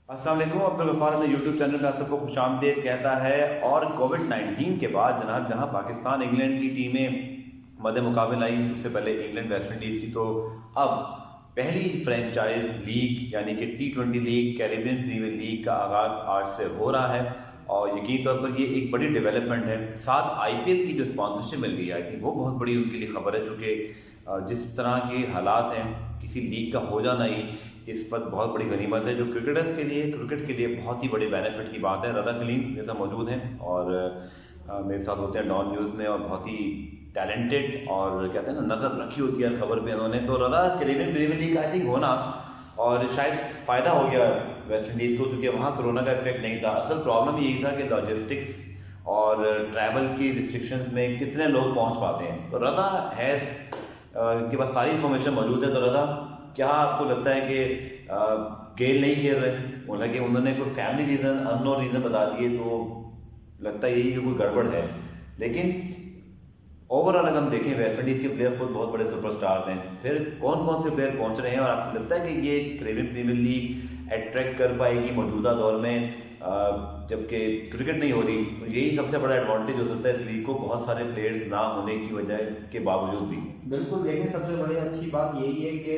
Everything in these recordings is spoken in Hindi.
अस्सलाम वालेकुम। अब्दुल गफ्फार अपने यूट्यूब चैनल में आप सबको खुशामदीद कहता है। और कोविड-19 के बाद जनाब जहां पाकिस्तान इंग्लैंड की टीमें मद्दे मुकाबले आई, उससे पहले इंग्लैंड वेस्ट इंडीज़ की, तो अब पहली फ्रेंचाइज लीग यानी कि T20 league, Caribbean premier league का आगाज़ आज से हो रहा है। और यकीन तौर पर ये एक बड़ी डेवलपमेंट है। साथ IPL की जो स्पॉन्सरशिप मिल गई, आई थिंक वो बहुत बड़ी उनके लिए खबर है, क्योंकि जिस तरह के हालात हैं, किसी लीग का हो जाना ही इस वक्त बहुत बड़ी गनीमत है, जो क्रिकेटर्स के लिए, क्रिकेट के लिए बहुत ही बड़ी बेनिफिट की बात है। रज़ा कलीम मेरे साथ मौजूद हैं और मेरे साथ होते हैं डॉन न्यूज़ में, और बहुत ही टैलेंटेड और कहते हैं ना, नज़र रखी होती है हर खबर पे उन्होंने। तो Raza, Caribbean premier league I think होना, और शायद फ़ायदा हो गया वेस्ट इंडीज़ को, क्योंकि वहाँ कोरोना का इफेक्ट नहीं था। असल प्रॉब्लम यही था कि लॉजिस्टिक्स और ट्रैवल की रिस्ट्रिक्शंस में कितने लोग पहुँच पाते हैं। तो रज़ा है, इनके पास सारी इन्फॉर्मेशन मौजूद है। तो रज़ा, क्या आपको लगता है कि गेल नहीं खेल रहे, मतलब कि उन्होंने कोई फैमिली रीज़न, अननोन रीज़न बता दिए, तो लगता है यही कि कोई गड़बड़ है। लेकिन ओवरऑल अगर हम देखें, वेस्ट इंडीज़ के प्लेयर खुद बहुत बड़े सुपरस्टार हैं, फिर कौन कौन से प्लेयर पहुंच रहे हैं, और आपको लगता है कि ये कैरेबियन प्रीमियर लीग अट्रैक्ट कर पाएगी मौजूदा दौर में, जबकि क्रिकेट नहीं हो रही? तो यही सबसे बड़ा एडवांटेज हो सकता है इस लीग को, बहुत सारे प्लेयर्स ना होने की वजह के बावजूद भी। बिल्कुल, देखिए सबसे बड़ी अच्छी बात यही है कि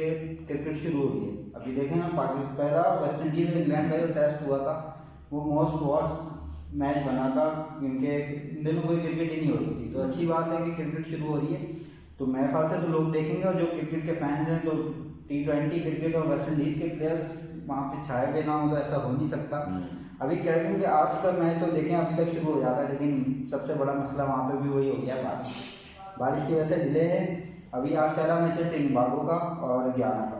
क्रिकेट शुरू हो गई है। अभी देखें ना, पाकिस्तान पहला वेस्ट इंडीज में इंग्लैंड का जो टेस्ट हुआ था, वो मोस्ट वॉच मैच बना था, क्योंकि इन दिनों कोई क्रिकेट ही नहीं हो रही थी। तो अच्छी बात है कि क्रिकेट शुरू हो रही है, तो मेरे ख्याल से तो लोग देखेंगे। और जो क्रिकेट के फैंस हैं, तो T20 क्रिकेट और वेस्ट इंडीज़ के प्लेयर्स वहाँ पे छाए हुए ना हो, तो ऐसा हो नहीं सकता। अभी कैरेबियन के आज का मैच तो देखें अभी तक शुरू हो जाता है, लेकिन सबसे बड़ा मसला वहाँ पे भी वही हो गया, बारिश की वजह से डिले है। अभी आज पहला मैच है ट्रिनिडाद का और गियाना का।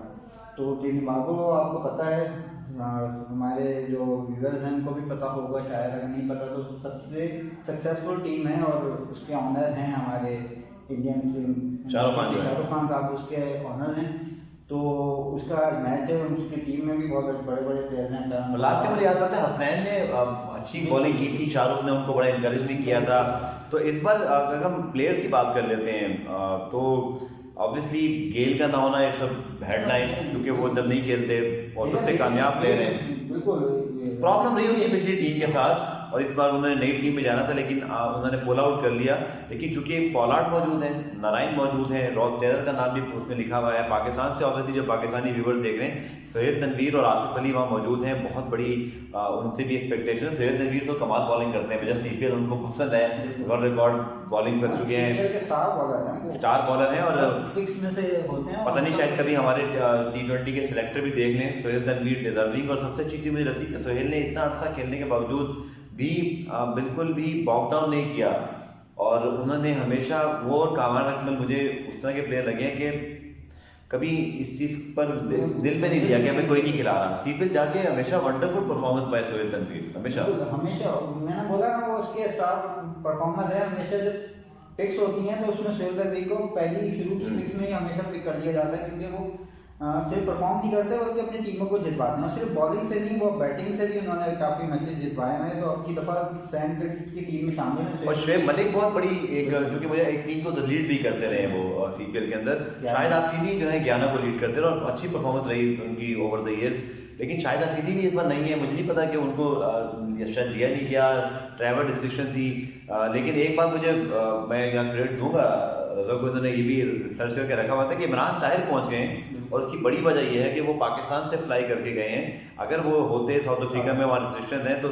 तो ट्रिनिडाद आपको पता है, हमारे जो व्यूअर्स हैं उनको भी पता होगा शायद, अगर नहीं पता तो सबसे सक्सेसफुल टीम है, और उसके ऑनर हैं हमारे इंडियन शाहरुख खान साहब, उसके ऑनर हैं। तो उसका मैच है, उसकी टीम में भी बहुत बड़े बड़े प्लेयर्स हैं। लास्ट टाइम मुझे याद आता है, हसनैन ने अच्छी बॉलिंग की थी, शाहरुख ने उनको बड़ा इंकरेज भी किया था। तो इस बार अगर हम प्लेयर्स की बात कर लेते हैं, तो ऑब्वियसली गेल का ना होना एक सब हेडलाइन, क्योंकि वो जब नहीं खेलते और सबसे कामयाब प्लेयर हैं। बिल्कुल, प्रॉब्लम रही हुई है पिछली टीम के साथ, और इस बार उन्होंने नई टीम में जाना था, लेकिन उन्होंने पुल आउट कर लिया। लेकिन चूंकि पॉलार्ड मौजूद हैं, नारायण मौजूद हैं, रॉस टेलर का नाम भी उसमें लिखा हुआ है। पाकिस्तान से ऑब्वियसली जो पाकिस्तानी व्यूवर्स देख रहे हैं, सोहेल तनवीर और आसिफ अली वहाँ मौजूद हैं, बहुत बड़ी उनसे भी एक्सपेक्टेशन। सोहेल तनवीर तो कमाल बॉलिंग करते हैं, वजह CPL उनको पसंद है, वर्ल्ड रिकॉर्ड बॉलिंग कर चुके हैं, स्टार बॉलर हैं, और फिक्स में से होते हैं। पता नहीं शायद कभी हमारे T20 के सिलेक्टर भी देख लें। सोहेल तनवीर डिजर्विंग, और सबसे अच्छी चीज़ मुझे लगती है कि सोहेल ने इतना अर्सा खेलने के बावजूद भी बिल्कुल भी बॉक डाउन नहीं किया, और उन्होंने हमेशा, वो और कामरान अकमल मुझे उस तरह के प्लेयर लगे हैं कि कभी इस चीज़ पर दिल पे नहीं दिया कि हमें कोई नहीं खिला रहा। CPL जाके हमेशा वंडरफुल परफॉर्मेंस पाए सोहेल तनवीर, हमेशा हमेशा। मैंने बोला ना, वो उसके स्टार परफॉर्मर है हमेशा। जब पिक्स होती हैं तो उसमें सोहेल तनवीर को पहली शुरू की पिक्स में ही हमेशा पिक कर लिया जाता है, क्योंकि वो सिर्फ परफॉर्म नहीं करते बल्कि अपनी टीमों को जितवाते हैं। और सिर्फ बॉलिंग से नहीं, वो बैटिंग से भी उन्होंने काफ़ी मैचेस जितवाए हैं। तो अब की दफ़ा सैम किड्स की टीम में शामिल है। और शोएब मलिक बहुत बड़ी एक, जो कि मुझे एक टीम को तो लीड भी करते रहे वो CPL के अंदर। शाहिद आफरीदी जो है गियाना को लीड करते रहे, और अच्छी परफॉर्मेंस रही उनकी ओवर द ईयर्स। लेकिन शाहिद आफरीदी भी इस बार नहीं है, मुझे नहीं पता कि उनको शायद दिया नहीं गया, ट्रैवल रिस्ट्रिक्शन थी। लेकिन एक बात मुझे, मैं यहाँ क्रेडिट दूंगा रज़ा को, उन्होंने ये भी रिसर्च करके रखा हुआ था कि इमरान ताहिर पहुँच गए हैं, और उसकी बड़ी वजह यह है कि वो पाकिस्तान से फ्लाई करके गए हैं। अगर वो होते साउथ अफ्रीका में, वहाँ रिस्ट्रिक्शन है, तो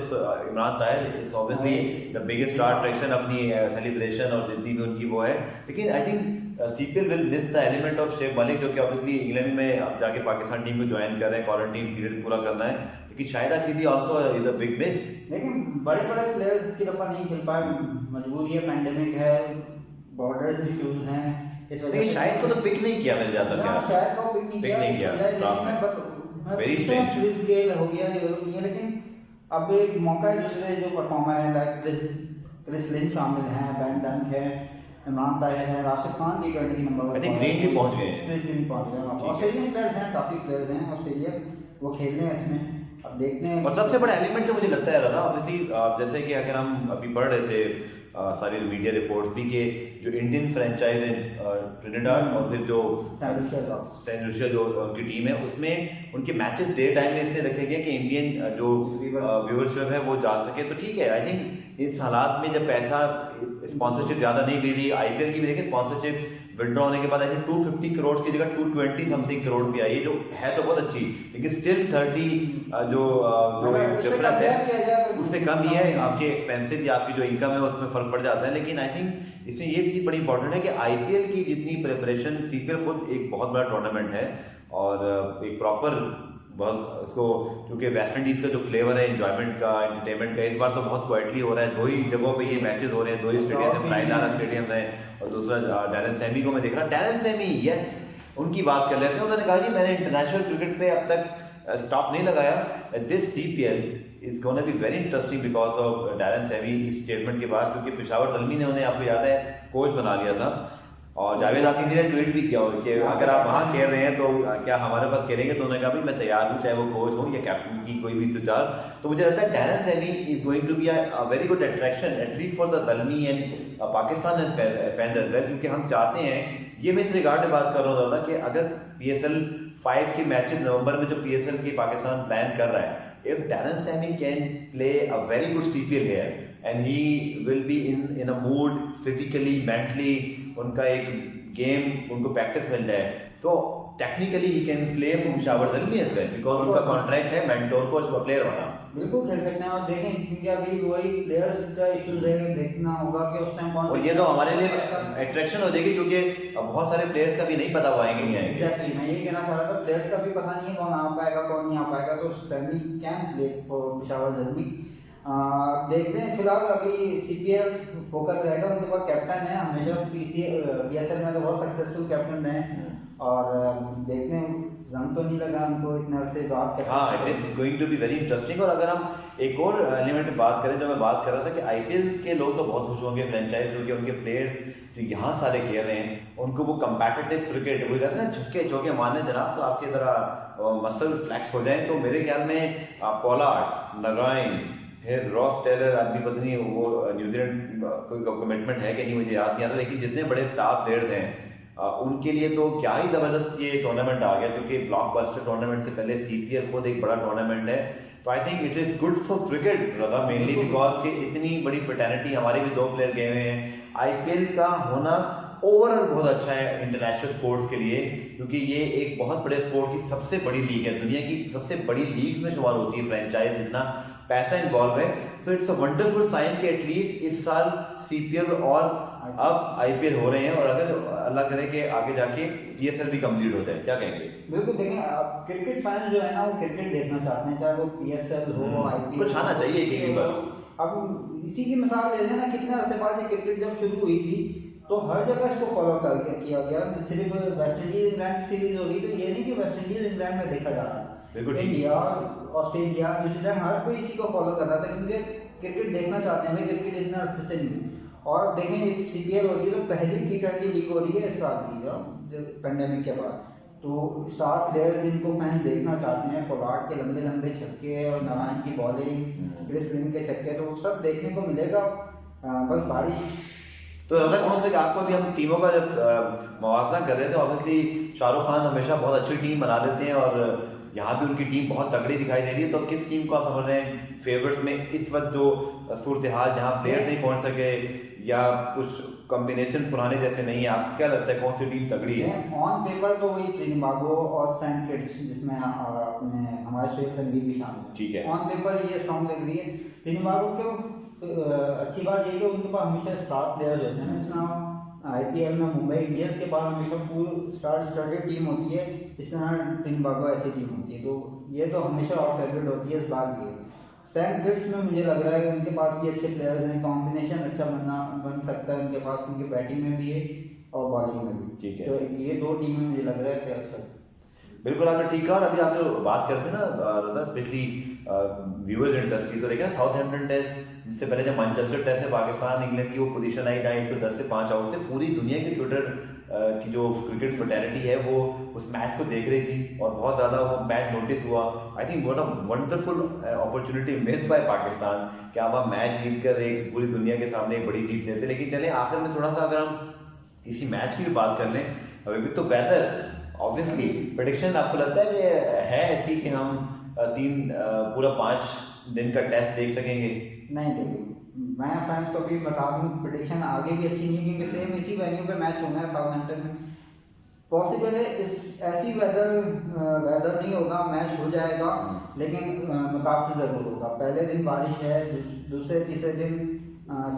Imran Tahir is obviously the biggest star attraction, अपनी सेलिब्रेशन और जितनी भी उनकी वो है। लेकिन I think CPL will miss the element of Shoaib Malik, जो कि ऑब्वियसली इंग्लैंड में अब जाके पाकिस्तान टीम को ज्वाइन कर रहे हैं, क्वारंटीन पीरियड पूरा करना है। लेकिन Shahid Afridi also is a big miss. लेकिन बड़े बड़े प्लेयर्स की दफ़ा नहीं खेल पाए, मजबूरी है, पैंडेमिक है, बॉर्डर्स इश्यूज हैं, इस वजह से। शायद को तो पिक नहीं किया मिल जाता था, शायद को पिक नहीं किया वेरी स्ट्रेंज क्रिस गेल हो गया, ये लोग नहीं है। लेकिन अब एक मौका है, दूसरे जो परफॉर्मर हैं लाइक क्रिस लिन शामिल हैं, बेन डंक है, इमरान ताहिर है, राशिद खान T20 की नंबर 1 ग्रीन भी पहुंच गए, क्रिस लिन पहुंच गए। ऑस्ट्रेलियन प्लेयर्स हैं, काफ़ी प्लेयर्स हैं ऑस्ट्रेलिया, वो खेल रहे हैं इसमें। अब देखते हैं। और सबसे बड़ा एलिमेंट जो मुझे लगता है रहा ऑब्वियसली, जैसे कि अगर हम अभी पढ़ रहे थे सारी मीडिया रिपोर्ट्स भी कि जो इंडियन फ्रेंचाइज है ट्रिनिडाड और फिर जो सैन लुसिया जो उनकी टीम है, उसमें उनके मैचेस डे टाइम में इसलिए रखे गए कि इंडियन जो व्यूअरशिप है वो जा सके। तो ठीक है, आई थिंक इस हालात में जब पैसा स्पॉन्सरशिप ज़्यादा नहीं दे रही, आईपीएल की भी देखें स्पॉन्सरशिप विड्रॉ होने के बाद आई थिंक 250 करोड़ की जगह 220 समथिंग करोड़ भी आई, जो है तो बहुत अच्छी, लेकिन स्टिल 30 जो डिफरेंस है उससे कम ही है। आपके एक्सपेंसिव या आपकी जो इनकम है उसमें फर्क पड़ जाता है। लेकिन आई थिंक इसमें ये चीज़ बड़ी इंपॉर्टेंट है कि आईपीएल की जितनी प्रिपरेशन, सीपीएल खुद एक बहुत बड़ा टूर्नामेंट है और एक प्रॉपर बहुत इसको, क्योंकि वेस्ट इंडीज़ का जो फ्लेवर है एंजॉयमेंट का, एंटरटेनमेंट का, इस बार तो बहुत क्वाइटली हो रहा है। 2 ही जगहों पे ये मैचेस हो रहे हैं, 2 ही स्टेडियम है, प्राइलारा स्टेडियम है और दूसरा डैरेन सैमी को मैं देख रहा। डैरेन सैमी, यस, उनकी बात कर लेते हैं। उन्होंने कहा जी मैंने इंटरनेशनल क्रिकेट पे अब तक स्टॉप नहीं लगाया, this CPL is gonna be very interesting because of Darren Sammy. इस स्टेटमेंट के बाद, क्योंकि पेशावर ज़ल्मी ने उन्हें, आपको याद है, कोच बना लिया था और जावेद हाफिज़ ने ट्वीट भी किया कि अगर आप वहाँ खेल रहे हैं तो क्या हमारे पास खेलेंगे, तो उन्होंने कहा भाई मैं तैयार हूँ, चाहे वो कोच हो या कैप्टन की कोई भी सुझाव। तो मुझे लगता है Darren Sammy is going to be a very good attraction at least for the Zalmi and Pakistan and fans as well, क्योंकि हम चाहते हैं, ये मैं इस रिगार्ड में बात कर रहा था कि अगर PSL 5 के मैचेस नवंबर में जो PSL की पाकिस्तान प्लान कर रहा है, if Darren Sammy can play a very good CPL here and he will be in a mood physically, mentally, उनका एक गेम उनको प्रैक्टिस मिल जाए, तो technically he can play for Peshawar Zalmi as well because उनका कॉन्ट्रैक्ट है मेंटोर कोच व प्लेयर वाला। बिल्कुल खेल सकते हैं और देखें, क्योंकि अभी वही प्लेयर्स का इश्यूज है, देखना होगा कि उस टाइम कौन, और ये तो हमारे लिए अट्रैक्शन हो जाएगी क्योंकि बहुत सारे प्लेयर्स का भी नहीं पता हुआ आएंगे नहीं आएंगे। एग्जैक्टली, मैं यही कहना चाह रहा था, प्लेयर्स का भी पता नहीं है कौन आ पाएगा कौन नहीं आ पाएगा, तो Sammy can play for Peshawar Zalmi. देखते हैं, फिलहाल अभी सीपीएल फोकस रहेगा, उनके पास कैप्टन है, हमेशा PSL में तो बहुत सक्सेसफुल कैप्टन रहे और देखते हैं, जंग तो नहीं लगा उनको इतने अरसे बाद। हाँ, it is going to be very interesting. और अगर हम एक और एलिमेंट में बात करें, जो मैं बात कर रहा था कि आईपीएल के लोग तो बहुत खुश होंगे, फ्रेंचाइज क्योंकि उनके प्लेयर्स जो यहाँ सारे खेल रहे हैं उनको वो कंपेटिटिव क्रिकेट, वो कहते हैं ना छक्के चौके मारने जनाब, तो आपकी तरह मसल फ्लैक्स हो जाए। तो मेरे ख्याल में पोलार्ड, नगाइन, फिर रॉस टेलर, आदमी पता नहीं वो न्यूजीलैंड कोई कमिटमेंट है कि नहीं मुझे याद नहीं आ रहा, लेकिन जितने बड़े स्टार प्लेयर्स हैं उनके लिए तो क्या ही ज़बरदस्त ये टूर्नामेंट आ गया, क्योंकि ब्लॉकबस्टर टूर्नामेंट से पहले सीपीएल खुद एक बड़ा टूर्नामेंट है। तो I think it is good for cricket रदा, मेनली बिकॉज कि इतनी बड़ी फ्रेटर्निटी, हमारे भी 2 प्लेयर गए हुए हैं। आईपीएल का होना ओवरऑल बहुत अच्छा है इंटरनेशनल स्पोर्ट्स के लिए, क्योंकि ये एक बहुत बड़े स्पोर्ट की सबसे बड़ी लीग है, दुनिया की सबसे बड़ी लीग्स में शुमार होती है फ्रेंचाइज, जितना पैसा इन्वॉल्व है। So it's a wonderful sign कि एटलीस्ट इस साल सीपीएल और अब आईपीएल हो रहे हैं, और अगर अल्लाह करे कि आगे जाके PSL भी कंप्लीट होता है, क्या कहेंगे? बिल्कुल, देखें क्रिकेट फैंस जो है ना वो क्रिकेट देखना चाहते हैं, चाहे वो PSL हो, आईपीएल, कुछ आना चाहिए एक एक बार। अब इसी की मिसाल ले लेना, कितने अरसे बाद ये क्रिकेट जब शुरू हुई थी तो हर जगह इसको फॉलो किया गया। सिर्फ वेस्ट इंडीज इंग्लैंड की सीरीज हो रही, तो ये नहीं कि वेस्ट इंडीज इंग्लैंड में देखा जा रहा है, इंडिया, ऑस्ट्रेलिया, न्यूजीलैंड, हर कोई इसी को फॉलो कर रहा था, क्योंकि क्रिकेट देखना चाहते हैं भाई, क्रिकेट इतना अरसे से नहीं। और देखें सीपीएल होगी तो पहली T20 लीग हो रही है इस साल की, जो पेंडेमिक के बाद, तो स्टार प्लेयर्स जिनको फैंस देखना चाहते हैं, पोलार्ड के लंबे लंबे छक्के और नारायण की बॉलिंग, क्रिस लिन के छक्के, तो सब देखने को मिलेगा। बस बारिश तो रजा कौन से आपको भी, हम टीमों का जब मवाजना कर रहे थे, ऑब्वियसली शाहरुख खान हमेशा बहुत अच्छी टीम बना लेते हैं और यहाँ भी उनकी टीम बहुत तगड़ी दिखाई दे रही है। तो किस टीम को आप समझ रहे हैं फेवरेट्स में इस वक्त, जो सूरत हाल जहाँ प्लेयर नहीं पहुँच सके या कुछ कॉम्बिनेशन पुराने जैसे नहीं है, आपको क्या लगता है कौन सी टीम तगड़ी है? ऑन पेपर तो वही ट्रिनिडाडो और सेंट किट्स, जिसमें हमारे शोएब तनवीर भी शामिल है। ठीक है, ऑन पेपर ये स्ट्रॉन्ग लग रही है। ट्रिनिडाडो के अच्छी बात ये कि उनके पास हमेशा स्टार प्लेयर होते हैं ना, जिस आईपीएल में मुंबई इंडियंस के पास हमेशा पूरी स्टार स्टडेड टीम होती है, इस तरह ट्रिनिडाडो ऐसी टीम होती है, तो ये तो हमेशा और फेवरेट होती है इस बार भी। सेंट किट्स में मुझे लग रहा है कि उनके पास भी अच्छे प्लेयर्स हैं, कॉम्बिनेशन अच्छा बन सकता है उनके पास, उनकी बैटिंग में भी है और बॉलिंग में भी। ठीक है, तो ये 2 टीमें मुझे लग रहा है कि अच्छा। बिल्कुल आपने ठीक कहा। और अभी आप जो बात करते हैं ना स्पेशली व्यूअर्स इंटरेस्ट की, तो देखिए ना साउथहैम्पटन टेस्ट इससे पहले जब मैनचेस्टर टेस्ट है पाकिस्तान इंग्लैंड की वो पोजीशन आई जहाँ 110 से 5 आउट थे, पूरी दुनिया की ट्विटर की जो क्रिकेट फ्रेटर्निटी है वो उस मैच को देख रही थी और बहुत ज़्यादा वो मैच नोटिस हुआ I think what a wonderful opportunity miss by Pakistan कि अब हम मैच जीत कर एक पूरी दुनिया के सामने एक बड़ी जीत लेते। लेकिन चले आखिर में थोड़ा सा अगर हम इसी मैच की भी बात कर लें, अभी तो वेदर ऑब्वियसली प्रेडिक्शन आपको लगता है कि है ऐसी कि हम पूरा 5 दिन का टेस्ट देख सकेंगे? नहीं देखो, मैं फैंस को भी बता दूं, प्रेडिक्शन आगे भी अच्छी नहीं है क्योंकि सेम इसी वेन्यू पे मैच होना है साउथहैम्पटन में। पॉसिबल है इस ऐसी वेदर नहीं होगा, मैच हो जाएगा लेकिन मुतासिर ज़रूर होगा। पहले दिन बारिश है, दूसरे तीसरे दिन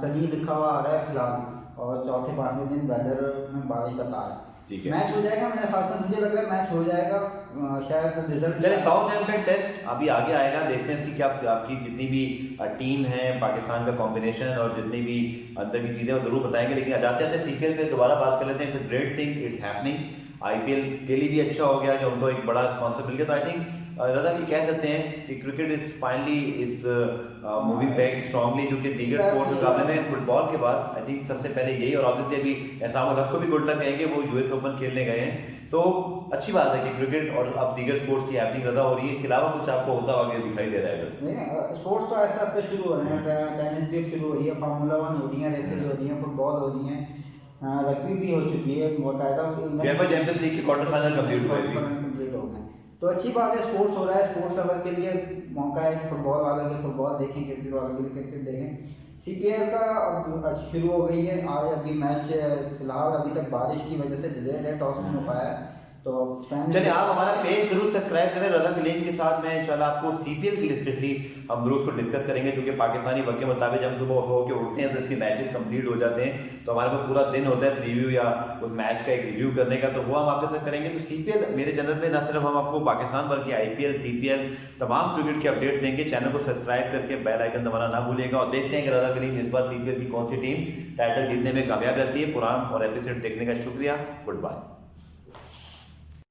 सनी लिखा हुआ आ रहा है फिलहाल, और चौथे पाँचवें दिन वेदर में बारिश बता रहा है। मैच हो जाएगा, मेरे ख्याल से मुझे लग रहा है मैच हो जाएगा, शायद रिजल्ट। चलिए साउथहैम्पटन टेस्ट अभी आगे आएगा, देखते हैं इसकी क्या आपकी जितनी भी टीम है, पाकिस्तान का कॉम्बिनेशन और जितनी भी अंदर की चीज़ें वो जरूर बताएंगे। लेकिन जाते जाते सीपीएल पे दोबारा बात कर लेते हैं। It's a great thing, it's happening. IPL के लिए भी अच्छा हो गया कि उनको एक बड़ा स्पॉन्सर मिल गया। तो आई थिंक रजा भी कह सकते हैं कि cricket is finally is moving back strongly, जो कि दीगर स्पोर्ट्स मुकाबले में फुटबॉल के बाद आई थिंक सबसे पहले यही, और ऑब्वियसली अभी एहसान हक को भी गुड लक कहेंगे, वो यूएस ओपन खेलने गए हैं। तो अच्छी बात है कि क्रिकेट और अब दीगर स्पोर्ट्स की हैपनिंग रजा हो रही है। इसके अलावा कुछ आपको होता हुआ दिखाई दे रहा है? नहीं, स्पोर्ट्स तो ऐसा ऐसा शुरू हो रहे हैं, टेनिस भी शुरू हो रही है, फार्मूला 1 हो रही है, रेसेज हो रही हैं, फुटबॉल हो रही हैं, रग्बी भी हो चुकी है बाकायदा। चैंपियंस लीग के क्वार्टर फाइनल कंप्लीट हो गए। तो अच्छी बात है, स्पोर्ट्स हो रहा है, स्पोर्ट्स लवर के लिए मौका है, फुटबॉल वालों के फुटबॉल देखें, क्रिकेट वालों के लिए क्रिकेट देखें। सीपीएल का अब शुरू हो गई है, आज अभी मैच फिलहाल अभी तक बारिश की वजह से डिलेड है, टॉस नहीं हो पाया है। तो चलिए आप हमारा पेज जरूर सब्सक्राइब करें रजा कलीम के साथ में। इंशाल्लाह आपको सीपीएल की स्पेशली हम जरूर उसको डिस्कस करेंगे, क्योंकि पाकिस्तानी वक्त के मुताबिक जब सुबह सो के उठते हैं तो इसके मैचेस कंप्लीट हो जाते हैं, तो हमारे पास पूरा दिन होता है प्रीव्यू या उस मैच का एक रिव्यू करने का, तो वो हम आपके साथ करेंगे। तो सीपीएल मेरे चैनल पे ना सिर्फ हम आपको पाकिस्तान बल्कि आईपीएल, सीपीएल तमाम क्रिकेट के अपडेट देंगे। चैनल को सब्सक्राइब करके बेल आइकन दबाना ना भूलिएगा, और देखते हैं कि रजा कलीम इस बार सीपीएल की कौन सी टीम टाइटल जीतने में कामयाब रहती है। पुरान और एपिसोड देखने का शुक्रिया। Good bye.